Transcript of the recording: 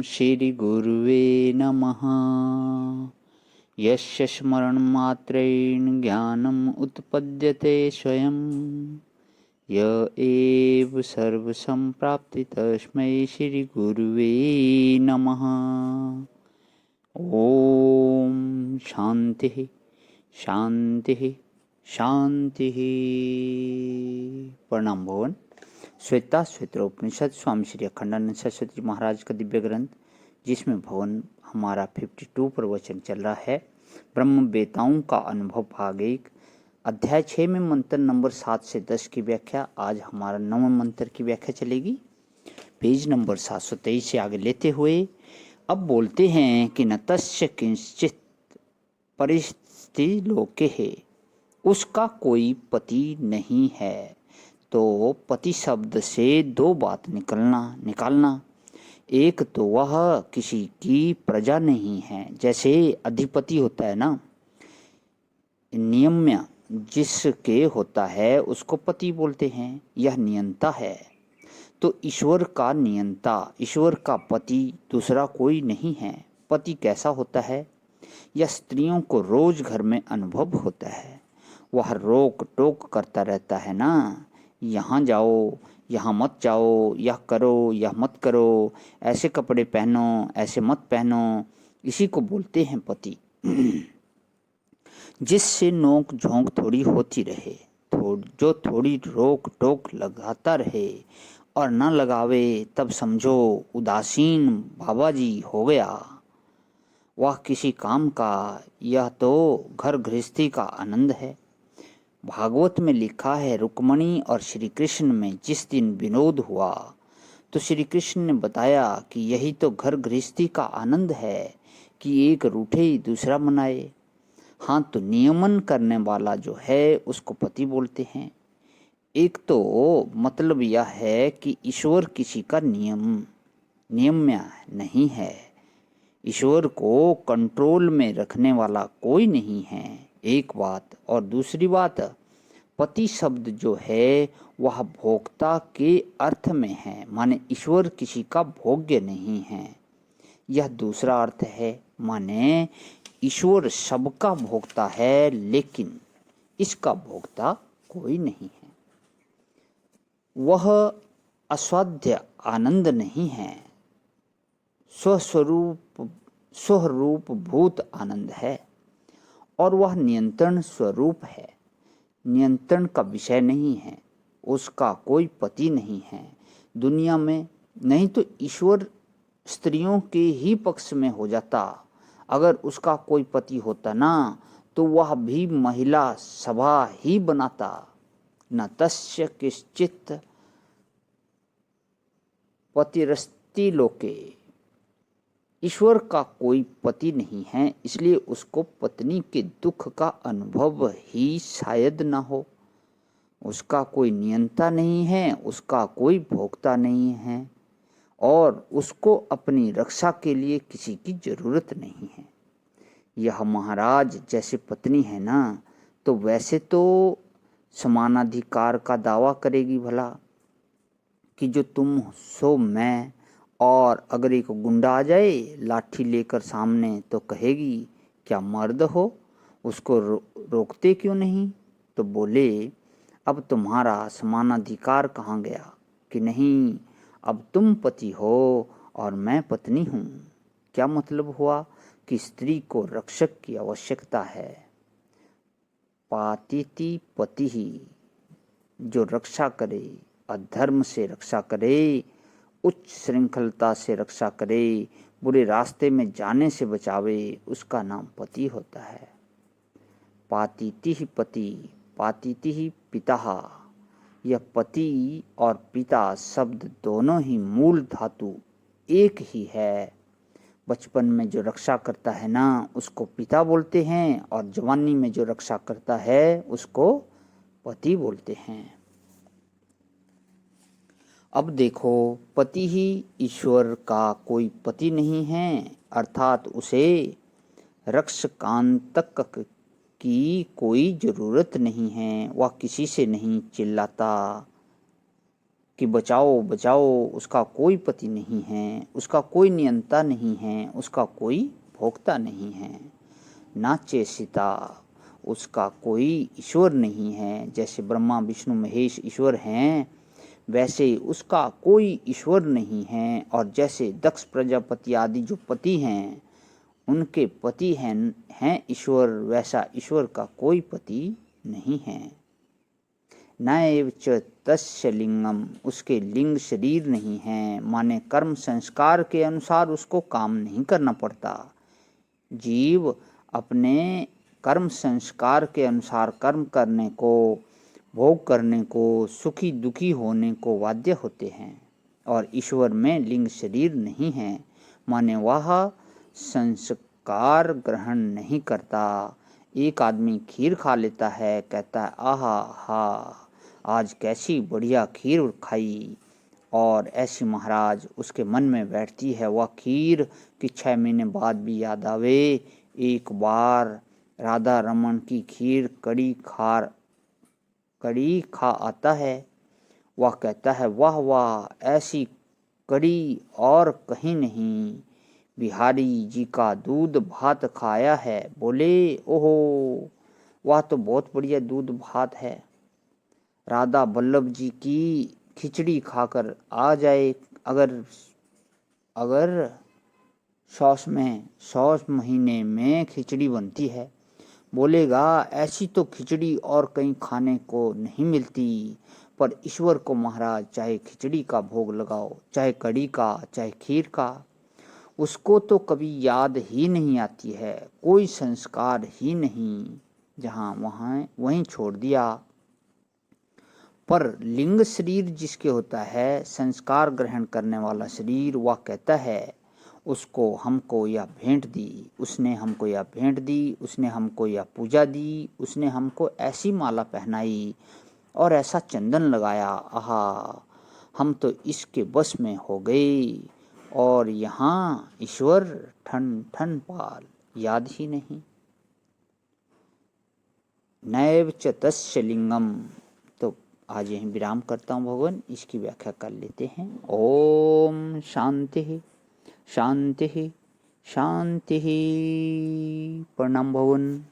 श्रीगुरुवे नमः। यस्य स्मरणमात्रेण ज्ञानम् उत्पद्यते स्वयं, य एव सर्वसम्प्राप्ति तस्मै श्रीगुरुवे नमः। ओम शांति शांति शांति। प्रणाम भवन। श्वेता श्वेत्रोपनिषद स्वामी श्री अखंडानंद सरस्वती जी महाराज का दिव्य ग्रंथ, जिसमें भवन हमारा 52 प्रवचन चल रहा है। ब्रह्म वेताओं का अनुभव भाग 1, अध्याय 6 में मंत्र नंबर 7 से 10 की व्याख्या। आज हमारा 9वें मंत्र की व्याख्या चलेगी, पेज नंबर 723 से आगे लेते हुए। अब बोलते हैं कि न तस्य किंचित परिस्थिति लोके है, उसका कोई पति नहीं है। तो पति शब्द से दो बात निकालना। एक तो वह किसी की प्रजा नहीं है, जैसे अधिपति होता है ना, नियम्य जिसके होता है उसको पति बोलते हैं, यह नियंता है। तो ईश्वर का नियंता, ईश्वर का पति दूसरा कोई नहीं है। पति कैसा होता है, यह स्त्रियों को रोज घर में अनुभव होता है। वह रोक टोक करता रहता है ना, यहाँ जाओ, यहाँ मत जाओ, यह करो, यह मत करो, ऐसे कपड़े पहनो, ऐसे मत पहनो। इसी को बोलते हैं पति। जिससे नोक झोंक थोड़ी होती रहे, जो थोड़ी रोक टोक लगाता रहे, और न लगावे तब समझो उदासीन बाबा जी हो गया। वह किसी काम का, यह तो घर गृहस्थी का आनंद है। भागवत में लिखा है, रुक्मणी और श्री कृष्ण में जिस दिन विनोद हुआ तो श्री कृष्ण ने बताया कि यही तो घर गृहस्थी का आनंद है कि एक रूठे दूसरा मनाए। हाँ, तो नियमन करने वाला जो है उसको पति बोलते हैं। एक तो मतलब यह है कि ईश्वर किसी का नियम्य नहीं है, ईश्वर को कंट्रोल में रखने वाला कोई नहीं है, एक बात। और दूसरी बात, पति शब्द जो है वह भोक्ता के अर्थ में है, माने ईश्वर किसी का भोग्य नहीं है, यह दूसरा अर्थ है। माने ईश्वर सबका भोक्ता है, लेकिन इसका भोक्ता कोई नहीं है। वह असाध्य आनंद नहीं है, स्वरूप भूत आनंद है। और वह नियंत्रण स्वरूप है, नियंत्रण का विषय नहीं है, उसका कोई पति नहीं है दुनिया में। नहीं तो ईश्वर स्त्रियों के ही पक्ष में हो जाता। अगर उसका कोई पति होता ना, तो वह भी महिला सभा ही बनाता। न तस्य किश्चित पतिरस्ति लोके, ईश्वर का कोई पति नहीं है, इसलिए उसको पत्नी के दुख का अनुभव ही शायद न हो। उसका कोई नियंता नहीं है, उसका कोई भोक्ता नहीं है, और उसको अपनी रक्षा के लिए किसी की जरूरत नहीं है। यह महाराज जैसे पत्नी है ना, तो वैसे तो समानाधिकार का दावा करेगी भला कि जो तुम सो मैं, और अगर एक गुंडा आ जाए लाठी लेकर सामने तो कहेगी क्या मर्द हो, उसको रोकते क्यों नहीं। तो बोले अब तुम्हारा समानाधिकार कहाँ गया कि नहीं, अब तुम पति हो और मैं पत्नी हूँ। क्या मतलब हुआ कि स्त्री को रक्षक की आवश्यकता है। पातिति पति ही, जो रक्षा करे, अधर्म से रक्षा करे, उच्च श्रृंखलता से रक्षा करे, बुरे रास्ते में जाने से बचावे, उसका नाम पति होता है। पातिति ही पति, पातिति ही पिता। यह पति और पिता शब्द दोनों ही मूल धातु एक ही है। बचपन में जो रक्षा करता है ना, उसको पिता बोलते हैं, और जवानी में जो रक्षा करता है उसको पति बोलते हैं। अब देखो, पति ही ईश्वर का कोई पति नहीं है, अर्थात उसे रक्षकांतक की कोई जरूरत नहीं है। वह किसी से नहीं चिल्लाता, कि बचाओ बचाओ, उसका कोई पति नहीं है, उसका कोई नियंता नहीं है, उसका कोई भोक्ता नहीं है। नाचे सीता, उसका कोई ईश्वर नहीं है। जैसे ब्रह्मा विष्णु महेश ईश्वर हैं, वैसे उसका कोई ईश्वर नहीं है। और जैसे दक्ष प्रजापति आदि जो पति हैं, उनके पति हैं ईश्वर, वैसा ईश्वर का कोई पति नहीं है। नैव च तस्य लिंगम, उसके लिंग शरीर नहीं है, माने कर्म संस्कार के अनुसार उसको काम नहीं करना पड़ता। जीव अपने कर्म संस्कार के अनुसार कर्म करने को, भोग करने को, सुखी दुखी होने को बाध्य होते हैं। और ईश्वर में लिंग शरीर नहीं है, माने वह संस्कार ग्रहण नहीं करता। एक आदमी खीर खा लेता है, कहता है आहा हा, आज कैसी बढ़िया खीर खाई, और ऐसी महाराज उसके मन में बैठती है वह खीर कि 6 महीने बाद भी याद आवे। एक बार राधा रमन की खीर कड़ी खा आता है, वह कहता है वाह वाह, ऐसी कड़ी और कहीं नहीं, बिहारी जी का दूध भात खाया है। बोले ओहो, वह तो बहुत बढ़िया दूध भात है। राधा वल्लभ जी की खिचड़ी खाकर आ जाए, अगर 100 महीने में खिचड़ी बनती है। बोलेगा ऐसी तो खिचड़ी और कहीं खाने को नहीं मिलती। पर ईश्वर को महाराज चाहे खिचड़ी का भोग लगाओ, चाहे कड़ी का, चाहे खीर का, उसको तो कभी याद ही नहीं आती है, कोई संस्कार ही नहीं, जहाँ वहाँ वहीं छोड़ दिया। पर लिंग शरीर जिसके होता है, संस्कार ग्रहण करने वाला शरीर, वह कहता है उसको हमको यह भेंट दी, उसने हमको यह भेंट दी, उसने हमको यह पूजा दी, उसने हमको ऐसी माला पहनाई और ऐसा चंदन लगाया, आहा, हम तो इसके बस में हो गए। और यहाँ ईश्वर ठन ठन पाल, याद ही नहीं। नैव च तस्य लिंगम। तो आज यहीं विराम करता हूँ भगवान, इसकी व्याख्या कर लेते हैं। ओम शांति शांति शांति। प्रणाम भगवान।